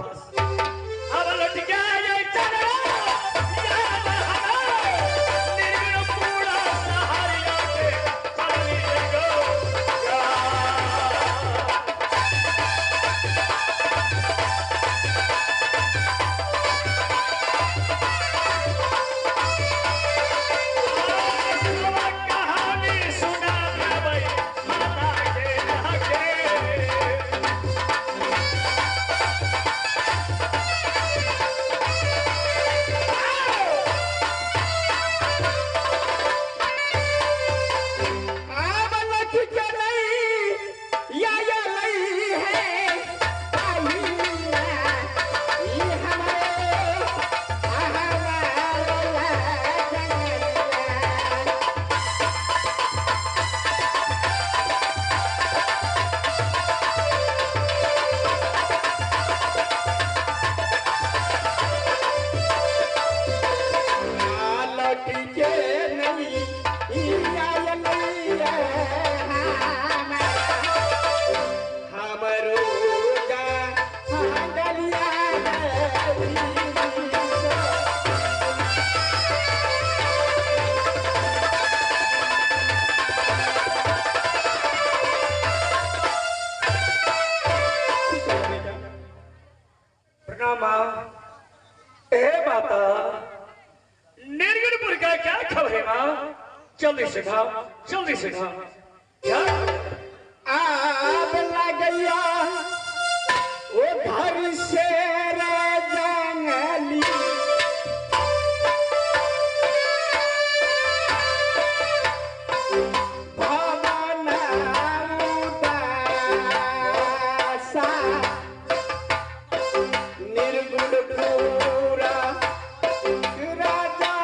अब लौट गया ये चला याद हमारे निर्गुण पूरा सहारिया के चली गो निर्गुणपुर का क्या खबर है माँ? जल्दी सिखा क्या आग लगैया वो घर से जंगली भवन उदासा निर्गुणपुर राजा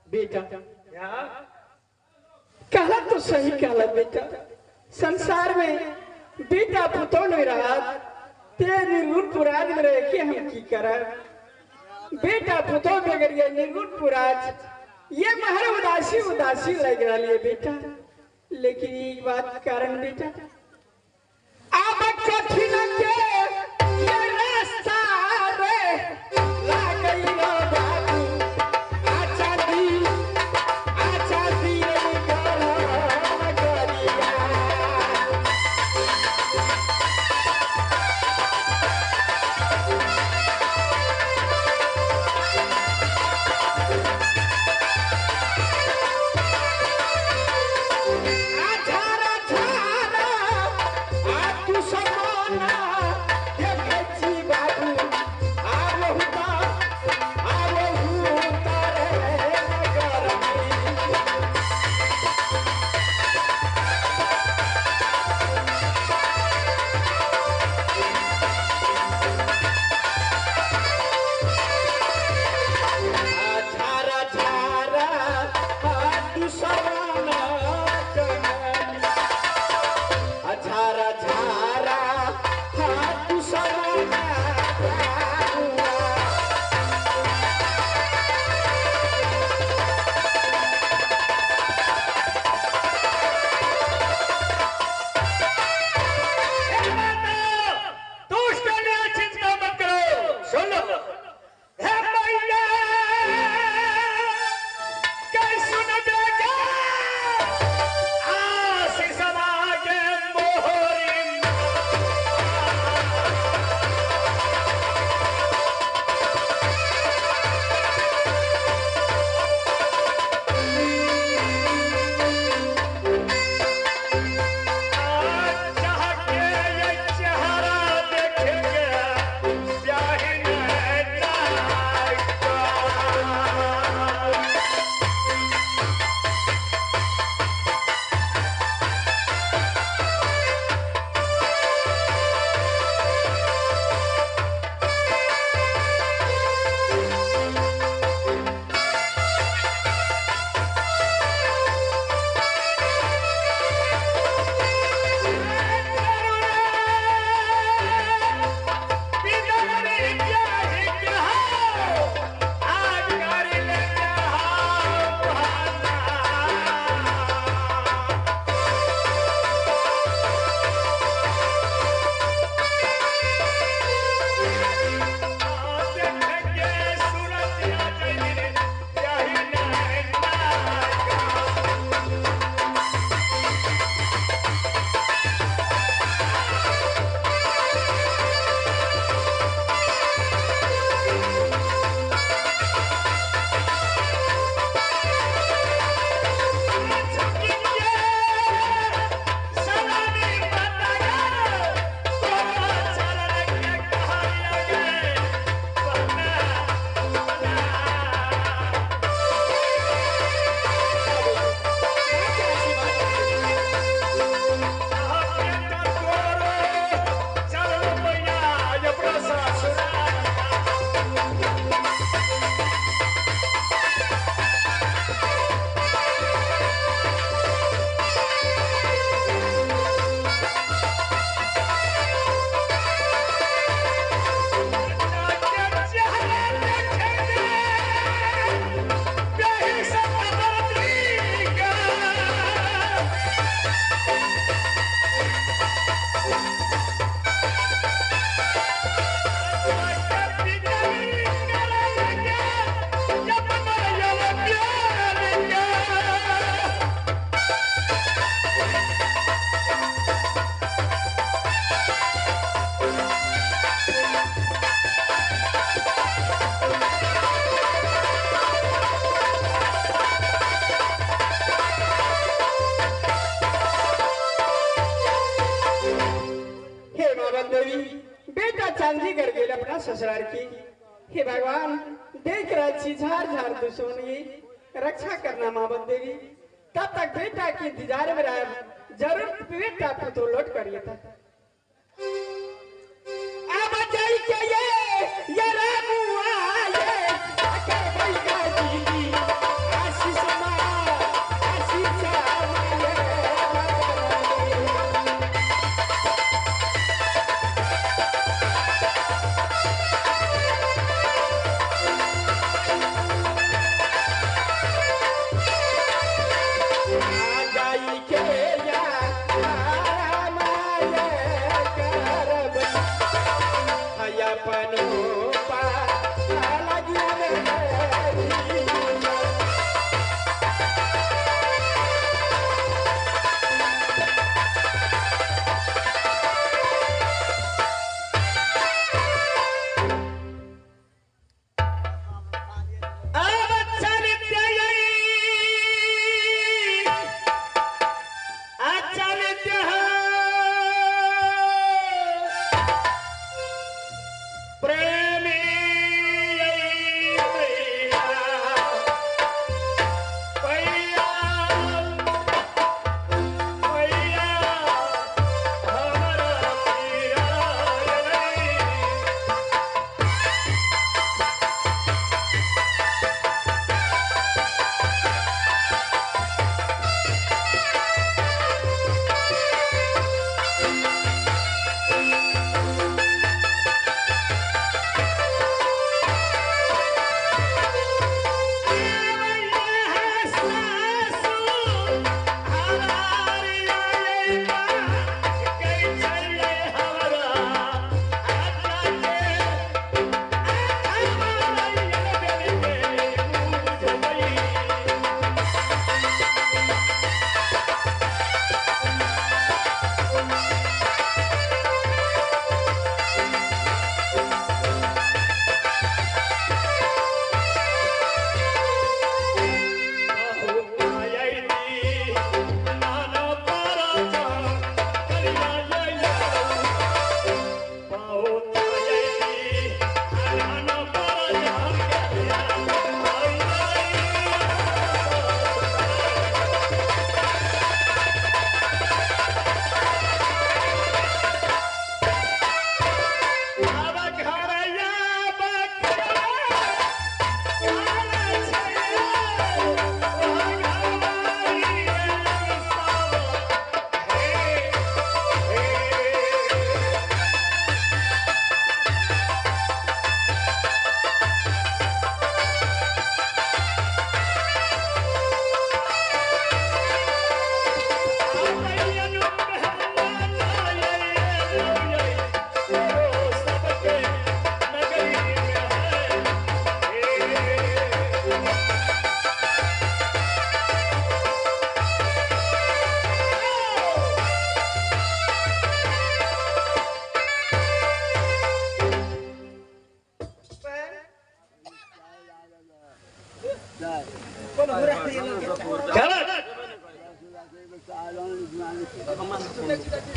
बेटा कहला तो सही कहला बेटा। संसार में बेटा पुतौन में रहा ते निर्गुण पुराज में रह के हम की कर बेटा पुतौन में अगर ये निर्गुण पुराज ये महर उदासी उदासी लग रहा है बेटा। लेकिन एक बात कारण बेटा आप कठिन के ये रास्ता रे लागई ना बाबू Tara, tara, मावन देवी बेटा चांदी कर गेल अपना ससुराल की। हे भगवान देख रहा छी झार झार दुश्मन की रक्षा करना मावन देवी। तब तक बेटा की इंतजार में रहा, जरूर बेटा पुत्र लौट कर ये था। अब जाई के ये रामुआ ये आके भैया दीदी आशीष मां आशीष मां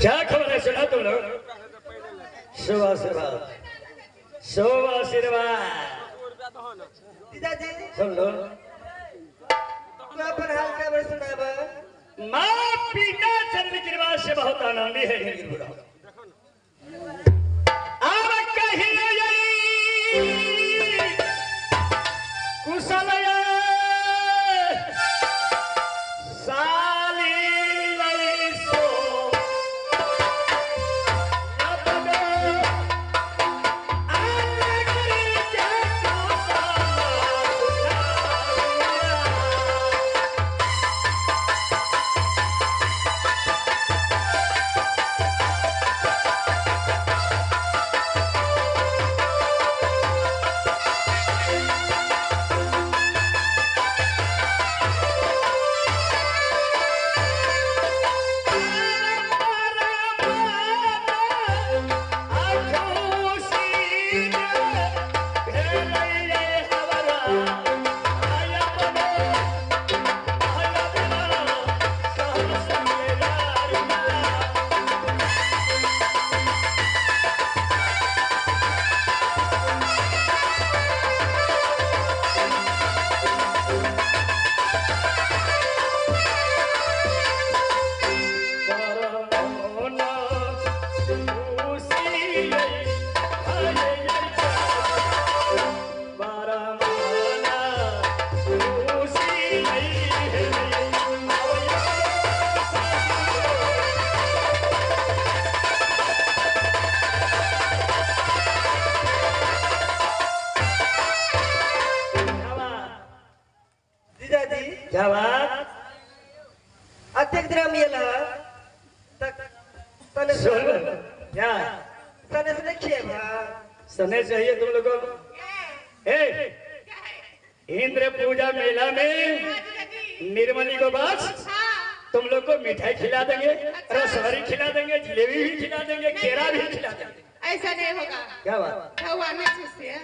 क्या खबर है सुना तुम लोग? शुभ आशीर्वाद शुभ आशीर्वाद सुन लो। माँ पिता चंद्र की रिवाज से बहुत आनंदी है। अब कहिए कुशल सने क्या सने से देखिए सने चाहिए तुम लोगों को? इंद्र पूजा मेला में निर्मली को बस तुम लोग को मिठाई खिला देंगे, रसभरी खिला देंगे, जिलेबी भी खिला देंगे, केरा भी खिला देंगे। ऐसा नहीं होगा। क्या बात? भगवान ने खुशी है।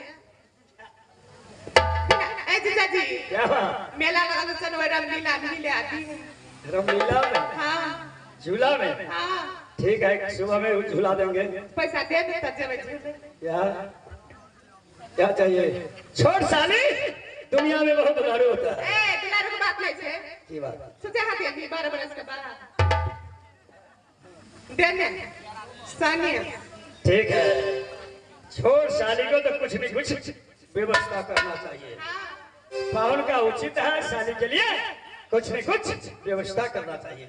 ऐ जीजा जी क्या बात? मेला लगा तो सन रंगीला मिले आती है। रमलीला में, हाँ झूला में। हाँ ठीक है, सुबह में झूला देंगे। पैसा दे दे तब जब क्या चाहिए? छोड़ साली, दुनिया में बहुत दुलारू होता है। ए दुलारू की बात नहीं है। की बात? सोचे हाथी अभी 12 बरस के बाद देने सानिया। ठीक है, छोड़ साली को तो कुछ भी कुछ व्यवस्था करना चाहिए। पाहुन का उचित है, साली के लिए कुछ न कुछ व्यवस्था करना चाहिए।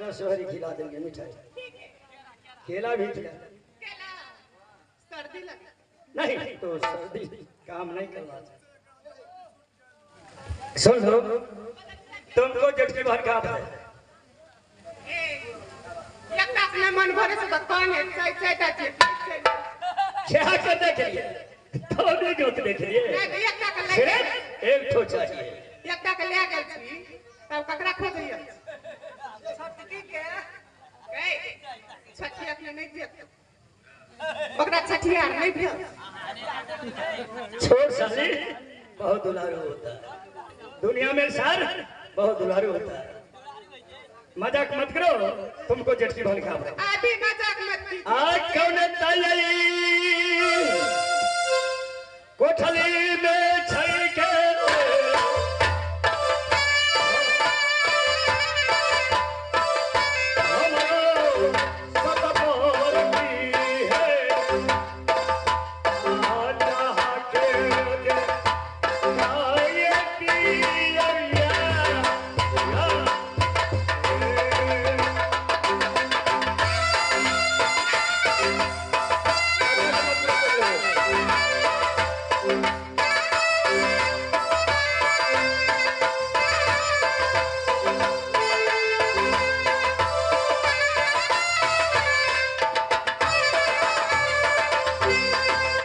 रसभरी खिला देंगे, मिठाई केला भी खिला। सर्दी लगे नहीं तो सर्दी काम नहीं करना चाहिए। सुन लो, तुमको जटकी भर का है लगता अपना मन भरे से कौन है क्या करने के लिए थोड़ी जोत देख लिए सिर्फ एक ठो चाहिए। एकटा के ले गेल छी तब ककरा खोजिए छटकी के छठी अपने नहीं देत ओकरा छठियार नहीं भेल छोड़ साली, बहुत दुलारू होता है दुनिया में, सर बहुत दुलारू होता है। मजाक मत करो, तुमको जटकी भर का अभी